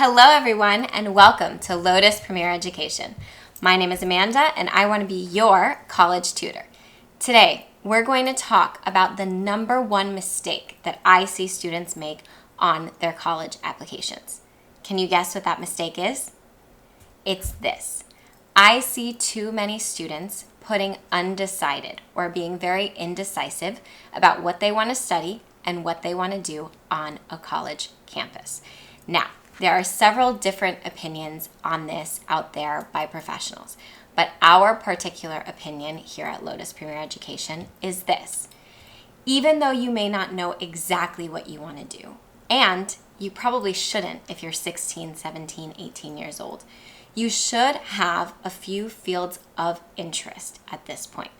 Hello everyone and welcome to Lotus Premier Education. My name is Amanda and I want to be your college tutor. Today we're going to talk about the number one mistake that I see students make on their college applications. Can you guess what that mistake is? It's this. I see too many students putting undecided or being very indecisive about what they want to study and what they want to do on a college campus. Now, there are several different opinions on this out there by professionals, but our particular opinion here at Lotus Premier Education is this. Even though you may not know exactly what you want to do, and you probably shouldn't if you're 16, 17, 18 years old, you should have a few fields of interest at this point.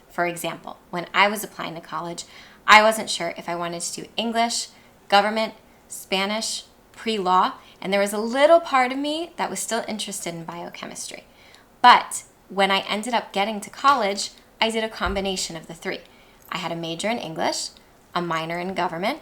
For example, when I was applying to college, I wasn't sure if I wanted to do English, government, Spanish, pre-law, and there was a little part of me that was still interested in biochemistry. But when I ended up getting to college, I did a combination of the three. I had a major in English, a minor in government,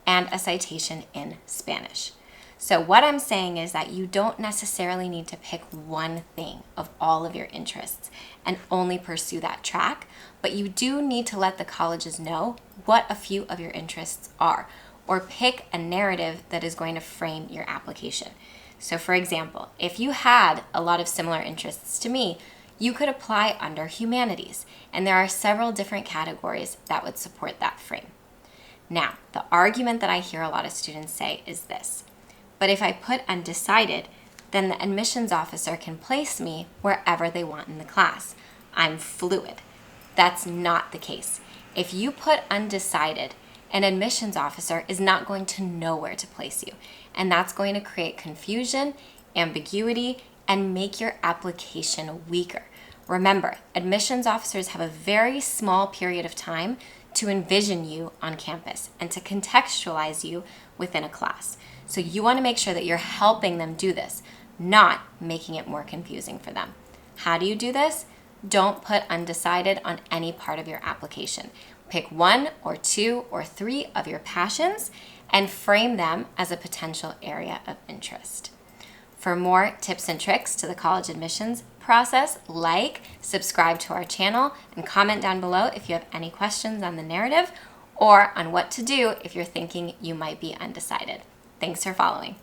and a citation in Spanish. So what I'm saying is that you don't necessarily need to pick one thing of all of your interests and only pursue that track, but you do need to let the colleges know what a few of your interests are, or pick a narrative that is going to frame your application. So for example, if you had a lot of similar interests to me, you could apply under humanities, and there are several different categories that would support that frame. Now, the argument that I hear a lot of students say is this: but if I put undecided, then the admissions officer can place me wherever they want in the class. I'm fluid. That's not the case. If you put undecided, an admissions officer is not going to know where to place you, and that's going to create confusion, ambiguity, and make your application weaker. Remember, admissions officers have a very small period of time to envision you on campus and to contextualize you within a class. So you want to make sure that you're helping them do this, not making it more confusing for them. How do you do this? Don't put undecided on any part of your application. Pick one or two or three of your passions and frame them as a potential area of interest. For more tips and tricks to the college admissions process, subscribe to our channel, and comment down below if you have any questions on the narrative or on what to do if you're thinking you might be undecided. Thanks for following.